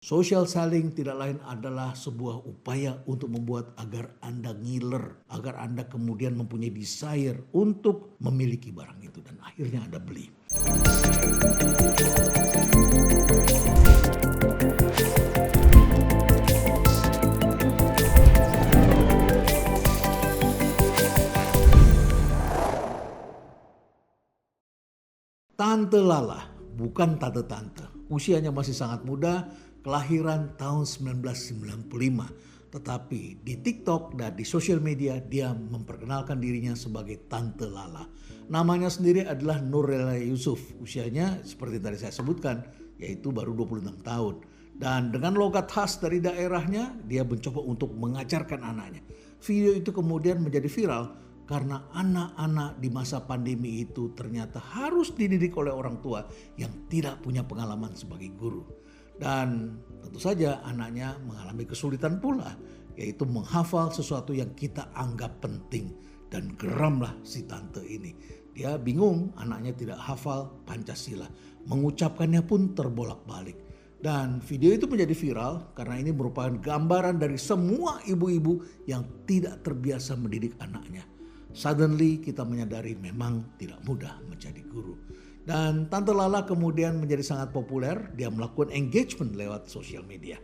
Social selling tidak lain adalah sebuah upaya untuk membuat agar Anda ngiler, agar Anda kemudian mempunyai desire untuk memiliki barang itu dan akhirnya Anda beli. Tante Lala, bukan tante-tante. Usianya masih sangat muda, kelahiran tahun 1995. Tetapi di TikTok dan di sosial media dia memperkenalkan dirinya sebagai Tante Lala. Namanya sendiri adalah Nurlela Yusuf. Usianya seperti tadi saya sebutkan, yaitu baru 26 tahun. Dan dengan logat khas dari daerahnya, dia mencoba untuk mengajarkan anaknya. Video itu kemudian menjadi viral karena anak-anak di masa pandemi itu ternyata harus dididik oleh orang tua yang tidak punya pengalaman sebagai guru. Dan tentu saja anaknya mengalami kesulitan pula, yaitu menghafal sesuatu yang kita anggap penting. Dan geramlah si tante ini. Dia bingung anaknya tidak hafal Pancasila. Mengucapkannya pun terbolak-balik. Dan video itu menjadi viral karena ini merupakan gambaran dari semua ibu-ibu yang tidak terbiasa mendidik anaknya. Suddenly kita menyadari memang tidak mudah menjadi guru. Dan Tante Lala kemudian menjadi sangat populer. Dia melakukan engagement lewat sosial media.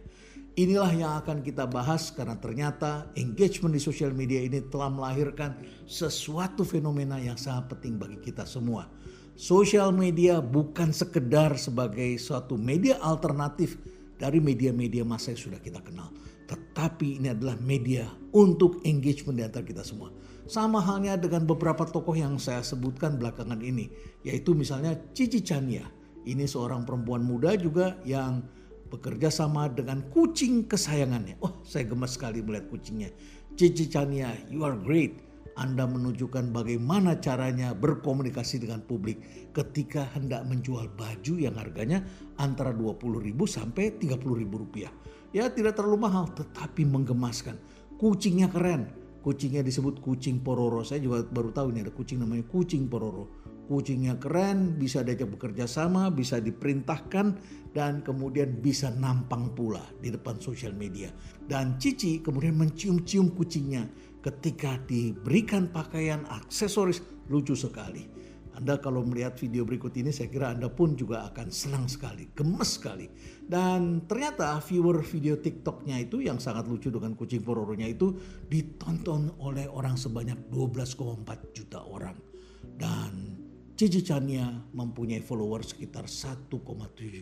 Inilah yang akan kita bahas karena ternyata engagement di sosial media ini telah melahirkan sesuatu fenomena yang sangat penting bagi kita semua. Sosial media bukan sekedar sebagai suatu media alternatif dari media-media massa yang sudah kita kenal. Tetapi ini adalah media untuk engagement di antara kita semua. Sama halnya dengan beberapa tokoh yang saya sebutkan belakangan ini. Yaitu misalnya Cici Chania. Ini seorang perempuan muda juga yang bekerja sama dengan kucing kesayangannya. Oh, saya gemas sekali melihat kucingnya. Cici Chania, you are great. Anda menunjukkan bagaimana caranya berkomunikasi dengan publik ketika hendak menjual baju yang harganya antara Rp20.000 sampai Rp30.000. Ya, tidak terlalu mahal tetapi menggemaskan. Kucingnya keren. Kucingnya disebut kucing Pororo. Saya juga baru tahu ini ada kucing namanya kucing Pororo. Kucingnya keren, bisa diajak bekerja sama, bisa diperintahkan dan kemudian bisa nampang pula di depan sosial media. Dan Cici kemudian mencium-cium kucingnya ketika diberikan pakaian aksesoris, lucu sekali. Anda kalau melihat video berikut ini saya kira Anda pun juga akan senang sekali, gemes sekali. Dan ternyata viewer video TikToknya itu yang sangat lucu dengan kucing Pororonya itu ditonton oleh orang sebanyak 12,4 juta orang. Dan Cici Chania mempunyai follower sekitar 1,7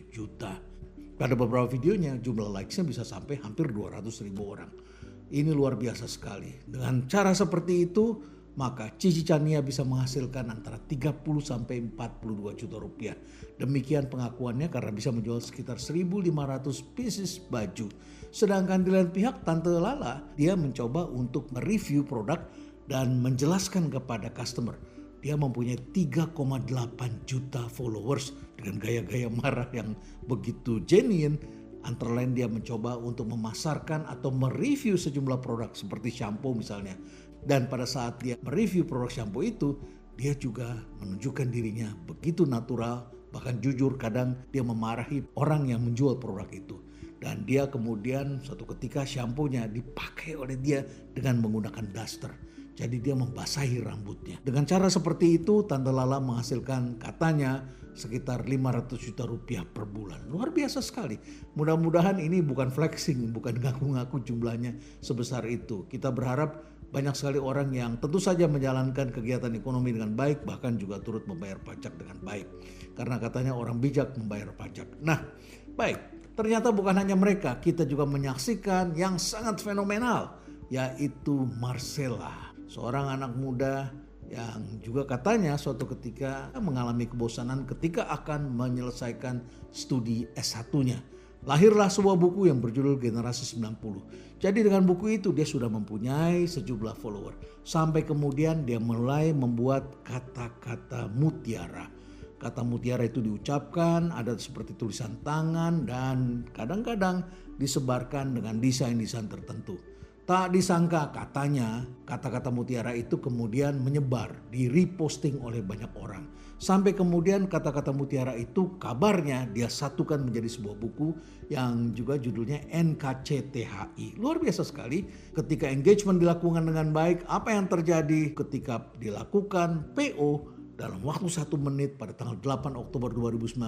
juta. Pada beberapa videonya jumlah likes-nya bisa sampai hampir 200.000 orang. Ini luar biasa sekali. Dengan cara seperti itu maka Cici Chania bisa menghasilkan antara 30 sampai 42 juta rupiah. Demikian pengakuannya karena bisa menjual sekitar 1.500 pieces baju. Sedangkan di lain pihak Tante Lala dia mencoba untuk mereview produk dan menjelaskan kepada customer. Dia mempunyai 3,8 juta followers dengan gaya-gaya marah yang begitu genuine. Antara lain dia mencoba untuk memasarkan atau mereview sejumlah produk seperti shampoo misalnya. Dan pada saat dia mereview produk shampoo itu, dia juga menunjukkan dirinya begitu natural, bahkan jujur kadang dia memarahi orang yang menjual produk itu. Dan dia kemudian suatu ketika shampoo-nya dipakai oleh dia dengan menggunakan duster. Jadi dia membasahi rambutnya. Dengan cara seperti itu Tante Lala menghasilkan katanya sekitar 500 juta rupiah per bulan. Luar biasa sekali. Mudah-mudahan ini bukan flexing, bukan ngaku-ngaku jumlahnya sebesar itu. Kita berharap banyak sekali orang yang tentu saja menjalankan kegiatan ekonomi dengan baik, bahkan juga turut membayar pajak dengan baik. Karena katanya orang bijak membayar pajak. Nah, baik. Ternyata bukan hanya mereka, kita juga menyaksikan yang sangat fenomenal, yaitu Marcella. Seorang anak muda yang juga katanya suatu ketika mengalami kebosanan ketika akan menyelesaikan studi S1-nya. Lahirlah sebuah buku yang berjudul Generasi 90. Jadi dengan buku itu dia sudah mempunyai sejumlah follower. Sampai kemudian dia mulai membuat kata-kata mutiara. Kata mutiara itu diucapkan ada seperti tulisan tangan dan kadang-kadang disebarkan dengan desain-desain tertentu. Tak disangka katanya kata-kata mutiara itu kemudian menyebar, di-reposting oleh banyak orang. Sampai kemudian kata-kata mutiara itu kabarnya dia satukan menjadi sebuah buku yang juga judulnya NKCTHI. Luar biasa sekali ketika engagement dilakukan dengan baik. Apa yang terjadi ketika dilakukan PO dalam waktu 1 menit pada tanggal 8 Oktober 2019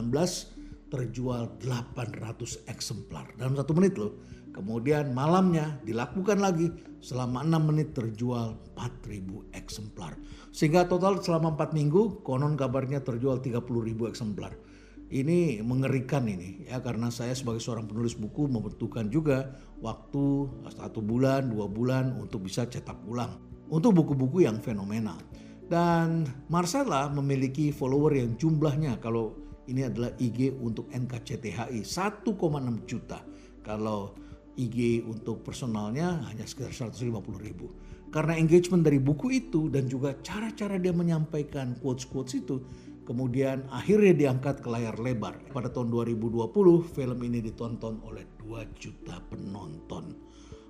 terjual 800 eksemplar dalam 1 menit loh. Kemudian malamnya dilakukan lagi selama 6 menit terjual 4.000 eksemplar. Sehingga total selama 4 minggu konon kabarnya terjual 30.000 eksemplar. Ini mengerikan ini ya, karena saya sebagai seorang penulis buku membutuhkan juga waktu 1 bulan, 2 bulan untuk bisa cetak ulang. Untuk buku-buku yang fenomenal. Dan Marcella memiliki follower yang jumlahnya, kalau ini adalah IG untuk NKCTHI 1,6 juta. Kalau IG untuk personalnya hanya sekitar 150.000. Karena engagement dari buku itu dan juga cara-cara dia menyampaikan quotes-quotes itu, kemudian akhirnya diangkat ke layar lebar. Pada tahun 2020 film ini ditonton oleh 2 juta penonton.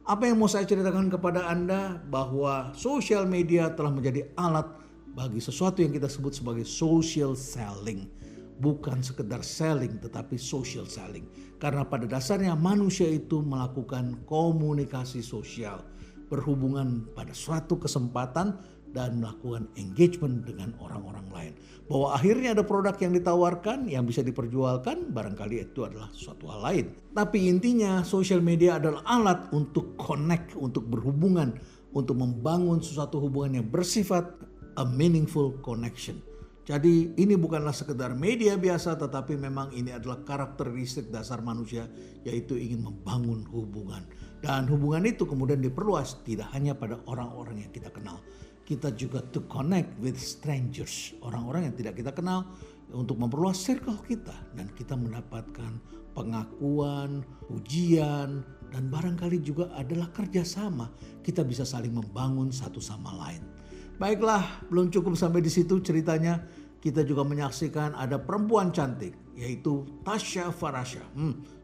Apa yang mau saya ceritakan kepada Anda bahwa social media telah menjadi alat bagi sesuatu yang kita sebut sebagai social selling. Bukan sekedar selling tetapi social selling. Karena pada dasarnya manusia itu melakukan komunikasi sosial, berhubungan pada suatu kesempatan dan melakukan engagement dengan orang-orang lain. Bahwa akhirnya ada produk yang ditawarkan yang bisa diperjualkan, barangkali itu adalah suatu hal lain. Tapi intinya social media adalah alat untuk connect, untuk berhubungan, untuk membangun suatu hubungan yang bersifat a meaningful connection. Jadi ini bukanlah sekedar media biasa, tetapi memang ini adalah karakteristik dasar manusia, yaitu ingin membangun hubungan. Dan hubungan itu kemudian diperluas tidak hanya pada orang-orang yang kita kenal. Kita juga to connect with strangers, orang-orang yang tidak kita kenal, untuk memperluas circle kita. Dan kita mendapatkan pengakuan, pujian, dan barangkali juga adalah kerjasama. Kita bisa saling membangun satu sama lain. Baiklah, belum cukup sampai di situ ceritanya. Kita juga menyaksikan ada perempuan cantik, yaitu Tasya Farasya.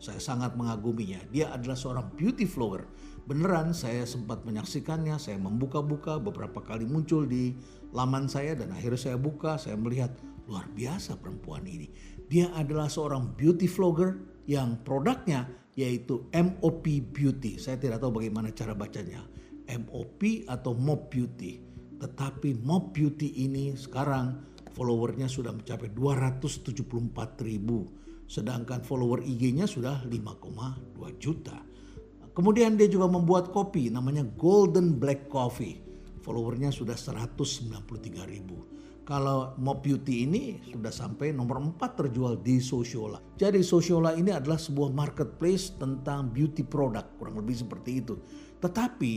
Saya sangat mengaguminya. Dia adalah seorang beauty vlogger. Beneran saya sempat menyaksikannya, saya membuka-buka, beberapa kali muncul di laman saya dan akhirnya saya buka, saya melihat luar biasa perempuan ini. Dia adalah seorang beauty vlogger yang produknya yaitu MOP Beauty. Saya tidak tahu bagaimana cara bacanya, MOP atau Mop Beauty. Tetapi Mop Beauty ini sekarang followernya sudah mencapai 274.000. Sedangkan follower IG-nya sudah 5,2 juta. Kemudian dia juga membuat kopi namanya Golden Black Coffee. Followernya sudah 193.000. Kalau Mop Beauty ini sudah sampai nomor 4 terjual di Sociola. Jadi Sociola ini adalah sebuah marketplace tentang beauty product, kurang lebih seperti itu. Tetapi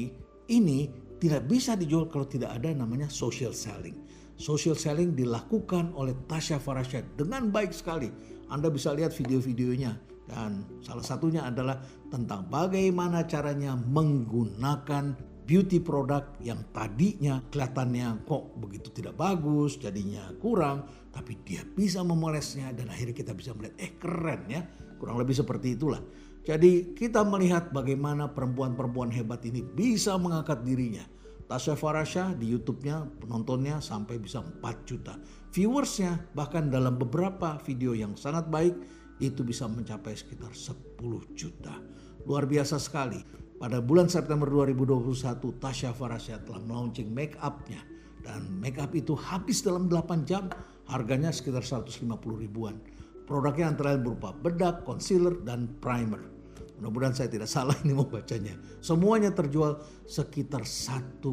ini tidak bisa dijual kalau tidak ada namanya social selling. Social selling dilakukan oleh Tasya Farasya dengan baik sekali. Anda bisa lihat video-videonya. Dan salah satunya adalah tentang bagaimana caranya menggunakan beauty product yang tadinya kelihatannya kok begitu tidak bagus, jadinya kurang. Tapi dia bisa memolesnya dan akhirnya kita bisa melihat keren ya. Kurang lebih seperti itulah. Jadi kita melihat bagaimana perempuan-perempuan hebat ini bisa mengangkat dirinya. Tasya Farasya di YouTube-nya penontonnya sampai bisa 4 juta. Viewersnya bahkan dalam beberapa video yang sangat baik itu bisa mencapai sekitar 10 juta. Luar biasa sekali. Pada bulan September 2021 Tasya Farasya telah melaunching make up-nya. Dan make up itu habis dalam 8 jam. Harganya sekitar 150 ribuan. Produknya antara lain berupa bedak, concealer, dan primer. Mudah-mudahan saya tidak salah ini membacanya. Semuanya terjual sekitar 1,3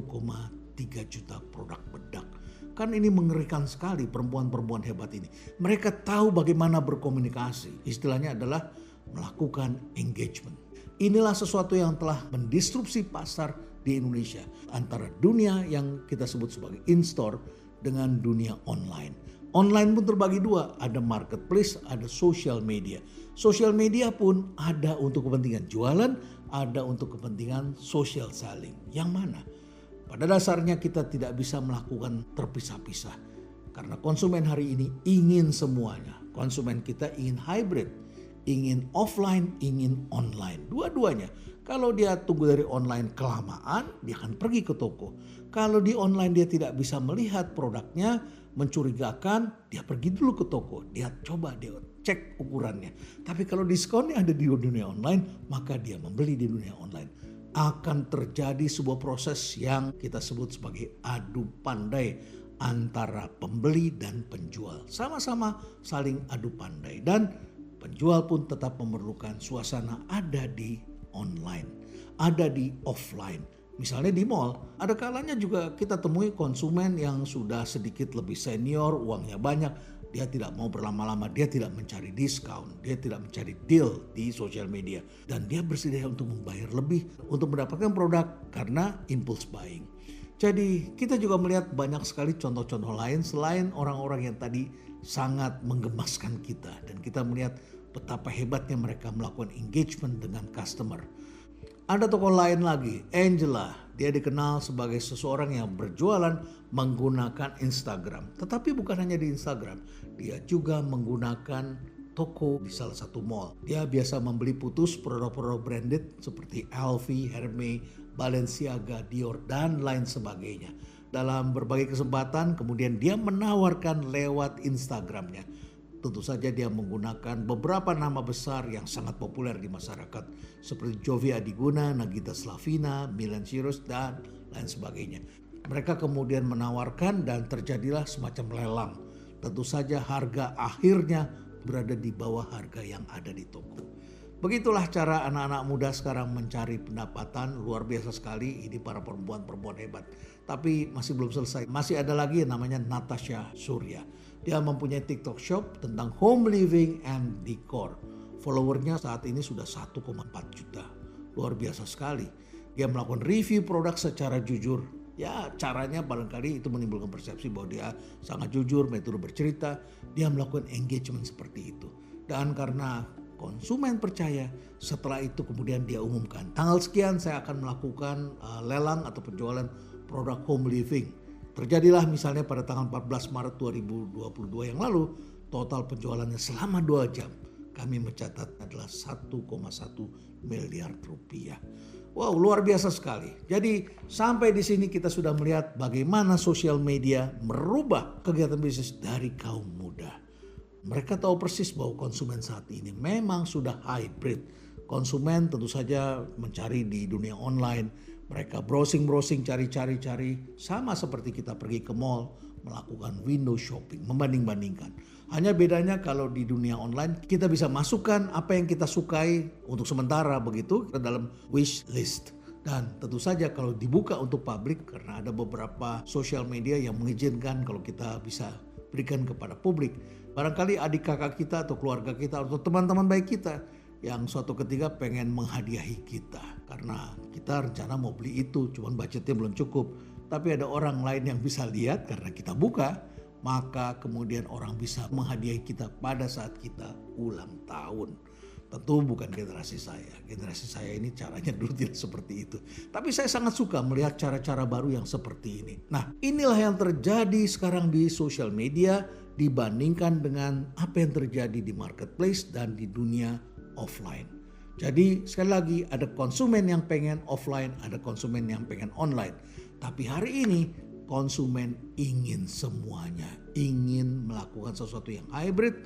juta produk bedak. Kan ini mengerikan sekali perempuan-perempuan hebat ini. Mereka tahu bagaimana berkomunikasi. Istilahnya adalah melakukan engagement. Inilah sesuatu yang telah mendisrupsi pasar di Indonesia. Antara dunia yang kita sebut sebagai in-store dengan dunia online. Online pun terbagi dua, ada marketplace, ada social media. Social media pun ada untuk kepentingan jualan, ada untuk kepentingan social selling. Yang mana? Pada dasarnya kita tidak bisa melakukan terpisah-pisah. Karena konsumen hari ini ingin semuanya. Konsumen kita ingin hybrid, ingin offline, ingin online. Dua-duanya. Kalau dia tunggu dari online kelamaan, dia akan pergi ke toko. Kalau di online dia tidak bisa melihat produknya, mencurigakan, dia pergi dulu ke toko. Dia coba, dia cek ukurannya. Tapi kalau diskonnya ada di dunia online, maka dia membeli di dunia online. Akan terjadi sebuah proses yang kita sebut sebagai adu pandai antara pembeli dan penjual. Sama-sama saling adu pandai, dan penjual pun tetap memerlukan suasana ada di online, ada di offline. Misalnya di mall, ada kalanya juga kita temui konsumen yang sudah sedikit lebih senior, uangnya banyak. Dia tidak mau berlama-lama, dia tidak mencari diskon, dia tidak mencari deal di sosial media. Dan dia bersedia untuk membayar lebih untuk mendapatkan produk karena impulse buying. Jadi kita juga melihat banyak sekali contoh-contoh lain selain orang-orang yang tadi sangat menggemaskan kita. Dan kita melihat betapa hebatnya mereka melakukan engagement dengan customer. Ada tokoh lain lagi, Angela. Dia dikenal sebagai seseorang yang berjualan menggunakan Instagram. Tetapi bukan hanya di Instagram, dia juga menggunakan toko di salah satu mall. Dia biasa membeli putus produk-produk branded seperti LV, Hermes, Balenciaga, Dior, dan lain sebagainya. Dalam berbagai kesempatan kemudian dia menawarkan lewat Instagramnya. Tentu saja dia menggunakan beberapa nama besar yang sangat populer di masyarakat seperti Jovi Adiguna, Nagita Slavina, Milan Cyrus, dan lain sebagainya. Mereka kemudian menawarkan dan terjadilah semacam lelang. Tentu saja harga akhirnya berada di bawah harga yang ada di toko. Begitulah cara anak-anak muda sekarang mencari pendapatan, luar biasa sekali. Ini para perempuan-perempuan hebat. Tapi masih belum selesai. Masih ada lagi yang namanya Natasha Surya. Dia mempunyai TikTok shop tentang home living and decor. Followernya saat ini sudah 1,4 juta. Luar biasa sekali. Dia melakukan review produk secara jujur. Ya, caranya barangkali itu menimbulkan persepsi bahwa dia sangat jujur, metode bercerita. Dia melakukan engagement seperti itu. Dan karena konsumen percaya, setelah itu kemudian dia umumkan, tanggal sekian saya akan melakukan lelang atau penjualan produk home living. Terjadilah misalnya pada tanggal 14 Maret 2022 yang lalu, total penjualannya selama 2 jam kami mencatat adalah 1,1 miliar rupiah. Wow, luar biasa sekali. Jadi sampai di sini kita sudah melihat bagaimana sosial media merubah kegiatan bisnis dari kaum muda. Mereka tahu persis bahwa konsumen saat ini memang sudah hybrid. Konsumen tentu saja mencari di dunia online. Mereka browsing, cari. Sama seperti kita pergi ke mall, melakukan window shopping, membanding-bandingkan. Hanya bedanya kalau di dunia online kita bisa masukkan apa yang kita sukai untuk sementara begitu ke dalam wish list. Dan tentu saja kalau dibuka untuk publik, karena ada beberapa sosial media yang mengizinkan kalau kita bisa berikan kepada publik. Barangkali adik kakak kita atau keluarga kita atau teman-teman baik kita yang suatu ketika pengen menghadiahi kita. Karena kita rencana mau beli itu, cuman budgetnya belum cukup. Tapi ada orang lain yang bisa lihat karena kita buka, maka kemudian orang bisa menghadiahi kita pada saat kita ulang tahun. Tentu bukan generasi saya. Generasi saya ini caranya dulu tidak seperti itu. Tapi saya sangat suka melihat cara-cara baru yang seperti ini. Nah, inilah yang terjadi sekarang di sosial media dibandingkan dengan apa yang terjadi di marketplace dan di dunia offline. Jadi sekali lagi ada konsumen yang pengen offline, ada konsumen yang pengen online. Tapi hari ini konsumen ingin semuanya, ingin melakukan sesuatu yang hybrid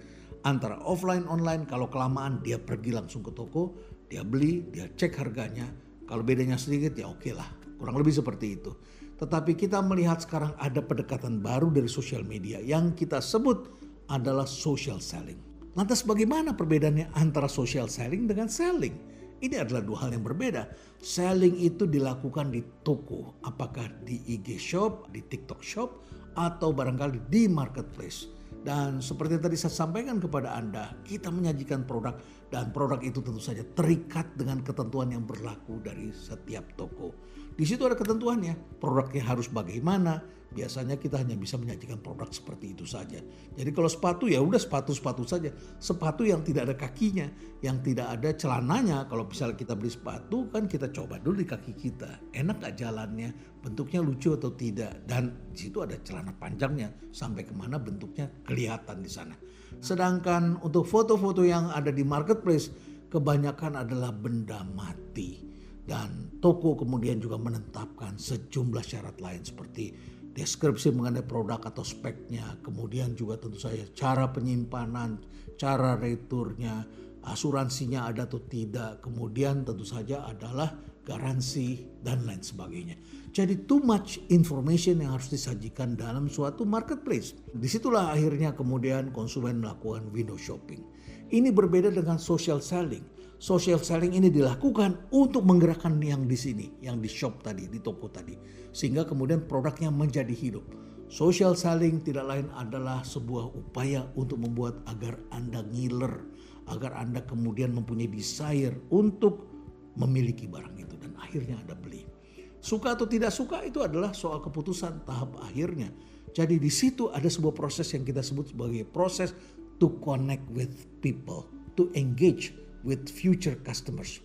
antara offline online. Kalau kelamaan dia pergi langsung ke toko, dia beli, dia cek harganya. Kalau bedanya sedikit ya oke lah, kurang lebih seperti itu. Tetapi kita melihat sekarang ada pendekatan baru dari sosial media yang kita sebut adalah social selling. Lantas bagaimana perbedaannya antara social selling dengan selling? Ini adalah dua hal yang berbeda. Selling itu dilakukan di toko, apakah di IG Shop, di TikTok Shop, atau barangkali di marketplace. Dan seperti yang tadi saya sampaikan kepada Anda, kita menyajikan produk dan produk itu tentu saja terikat dengan ketentuan yang berlaku dari setiap toko. Di situ ada ketentuannya, produknya harus bagaimana. Biasanya kita hanya bisa menyajikan produk seperti itu saja. Jadi kalau sepatu ya udah sepatu saja. Sepatu yang tidak ada kakinya, yang tidak ada celananya. Kalau misalnya kita beli sepatu kan kita coba dulu di kaki kita. Enak gak jalannya, bentuknya lucu atau tidak. Dan di situ ada celana panjangnya, sampai kemana bentuknya kelihatan di sana. Sedangkan untuk foto-foto yang ada di marketplace, kebanyakan adalah benda mati. Dan toko kemudian juga menetapkan sejumlah syarat lain seperti deskripsi mengenai produk atau speknya, kemudian juga tentu saja cara penyimpanan, cara returnya, asuransinya ada atau tidak, kemudian tentu saja adalah garansi dan lain sebagainya. Jadi too much information yang harus disajikan dalam suatu marketplace. Disitulah akhirnya kemudian konsumen melakukan window shopping. Ini berbeda dengan social selling. Social selling ini dilakukan untuk menggerakkan yang di sini, yang di shop tadi, di toko tadi. Sehingga kemudian produknya menjadi hidup. Social selling tidak lain adalah sebuah upaya untuk membuat agar Anda ngiler, agar Anda kemudian mempunyai desire untuk memiliki barang itu dan akhirnya Anda beli. Suka atau tidak suka itu adalah soal keputusan tahap akhirnya. Jadi di situ ada sebuah proses yang kita sebut sebagai proses to connect with people, to engage with future customers.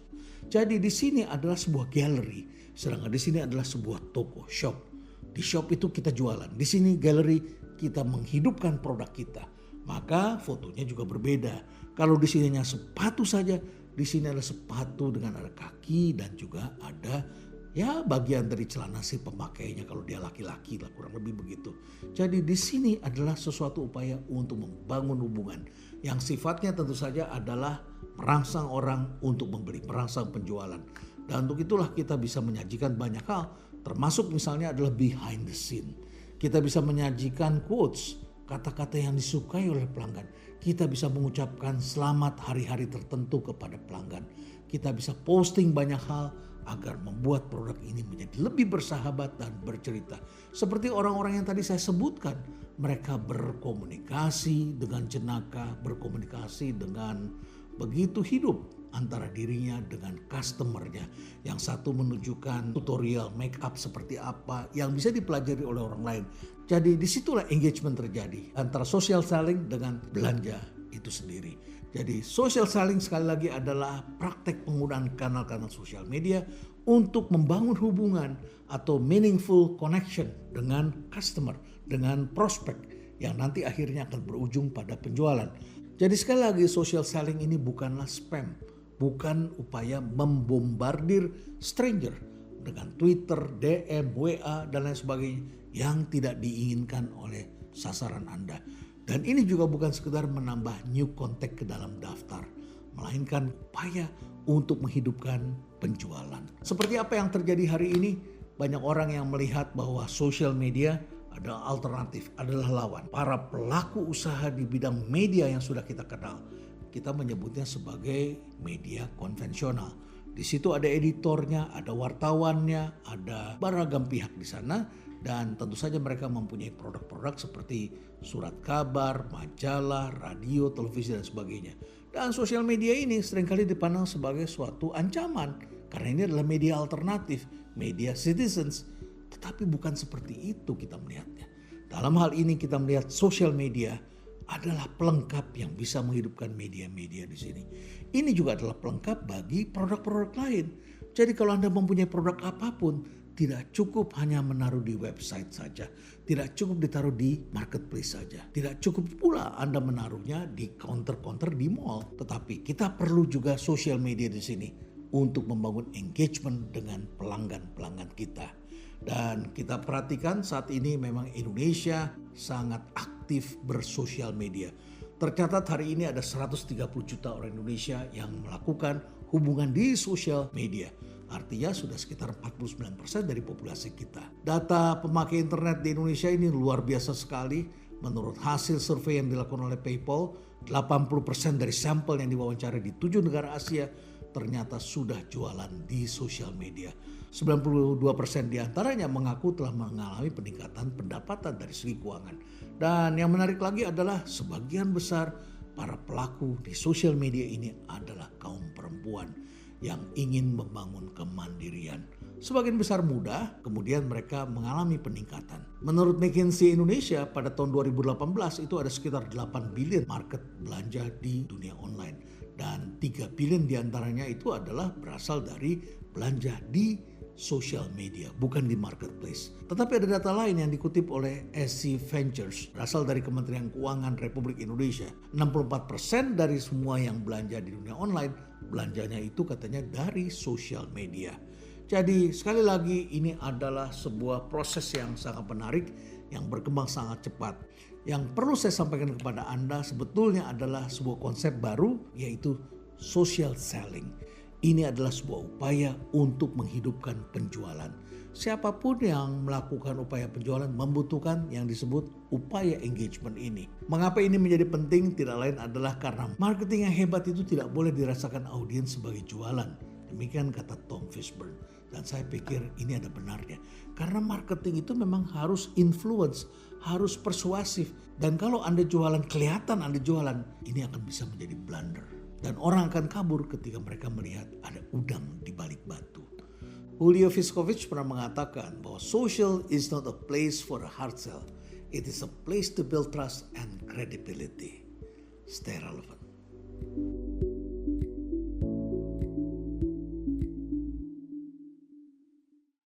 Jadi di sini adalah sebuah gallery, sedangkan di sini adalah sebuah toko, shop. Di shop itu kita jualan, di sini gallery kita menghidupkan produk kita. Maka fotonya juga berbeda. Kalau di sini hanya sepatu saja, di sini ada sepatu dengan ada kaki dan juga ada bagian dari celana si pemakainya kalau dia laki-laki lah, kurang lebih begitu. Jadi di sini adalah sesuatu upaya untuk membangun hubungan yang sifatnya tentu saja adalah merangsang orang untuk membeli, merangsang penjualan. Dan untuk itulah kita bisa menyajikan banyak hal, termasuk misalnya adalah behind the scene. Kita bisa menyajikan quotes, kata-kata yang disukai oleh pelanggan. Kita bisa mengucapkan selamat hari-hari tertentu kepada pelanggan. Kita bisa posting banyak hal agar membuat produk ini menjadi lebih bersahabat dan bercerita. Seperti orang-orang yang tadi saya sebutkan, mereka berkomunikasi dengan jenaka, berkomunikasi dengan begitu hidup antara dirinya dengan customernya. Yang satu menunjukkan tutorial make up seperti apa yang bisa dipelajari oleh orang lain. Jadi disitulah engagement terjadi antara social selling dengan belanja itu sendiri. Jadi social selling sekali lagi adalah praktek penggunaan kanal-kanal sosial media untuk membangun hubungan atau meaningful connection dengan customer, dengan prospek yang nanti akhirnya akan berujung pada penjualan. Jadi sekali lagi social selling ini bukanlah spam, bukan upaya membombardir stranger dengan Twitter, DM, WA dan lain sebagainya yang tidak diinginkan oleh sasaran Anda. Dan ini juga bukan sekedar menambah new contact ke dalam daftar, melainkan upaya untuk menghidupkan penjualan. Seperti apa yang terjadi hari ini, banyak orang yang melihat bahwa social media adalah alternatif, adalah lawan. Para pelaku usaha di bidang media yang sudah kita kenal, kita menyebutnya sebagai media konvensional. Di situ ada editornya, ada wartawannya, ada beragam pihak di sana. Dan tentu saja mereka mempunyai produk-produk seperti surat kabar, majalah, radio, televisi dan sebagainya. Dan sosial media ini seringkali dipandang sebagai suatu ancaman karena ini adalah media alternatif, media citizens. Tetapi bukan seperti itu kita melihatnya. Dalam hal ini kita melihat sosial media adalah pelengkap yang bisa menghidupkan media-media di sini. Ini juga adalah pelengkap bagi produk-produk lain. Jadi kalau Anda mempunyai produk apapun, tidak cukup hanya menaruh di website saja. Tidak cukup ditaruh di marketplace saja. Tidak cukup pula Anda menaruhnya di counter-counter di mall. Tetapi kita perlu juga sosial media di sini untuk membangun engagement dengan pelanggan-pelanggan kita. Dan kita perhatikan saat ini memang Indonesia sangat aktif bersosial media. Tercatat hari ini ada 130 juta orang Indonesia yang melakukan hubungan di sosial media. Artinya sudah sekitar 49% dari populasi kita. Data pemakai internet di Indonesia ini luar biasa sekali. Menurut hasil survei yang dilakukan oleh PayPal, 80% dari sampel yang diwawancara di 7 negara Asia ternyata sudah jualan di sosial media. 92% diantaranya mengaku telah mengalami peningkatan pendapatan dari segi keuangan. Dan yang menarik lagi adalah sebagian besar para pelaku di sosial media ini adalah kaum perempuan yang ingin membangun kemandirian. Sebagian besar muda, kemudian mereka mengalami peningkatan. Menurut McKinsey Indonesia pada tahun 2018 itu ada sekitar 8 billion market belanja di dunia online. Dan 3 billion diantaranya itu adalah berasal dari belanja di social media, bukan di marketplace. Tetapi ada data lain yang dikutip oleh SC Ventures, berasal dari Kementerian Keuangan Republik Indonesia. 64% dari semua yang belanja di dunia online, belanjanya itu katanya dari social media. Jadi sekali lagi ini adalah sebuah proses yang sangat menarik, yang berkembang sangat cepat. Yang perlu saya sampaikan kepada Anda sebetulnya adalah sebuah konsep baru, yaitu social selling. Ini adalah sebuah upaya untuk menghidupkan penjualan. Siapapun yang melakukan upaya penjualan membutuhkan yang disebut upaya engagement ini. Mengapa ini menjadi penting? Tidak lain adalah karena marketing yang hebat itu tidak boleh dirasakan audiens sebagai jualan. Demikian kata Tom Fishburne. Dan saya pikir ini ada benarnya. Karena marketing itu memang harus influence, harus persuasif. Dan kalau Anda jualan, kelihatan Anda jualan, ini akan bisa menjadi blunder. Dan orang akan kabur ketika mereka melihat ada udang di balik batu. Julio Viscovich pernah mengatakan bahwa social is not a place for a hard sell. It is a place to build trust and credibility. Stay relevant.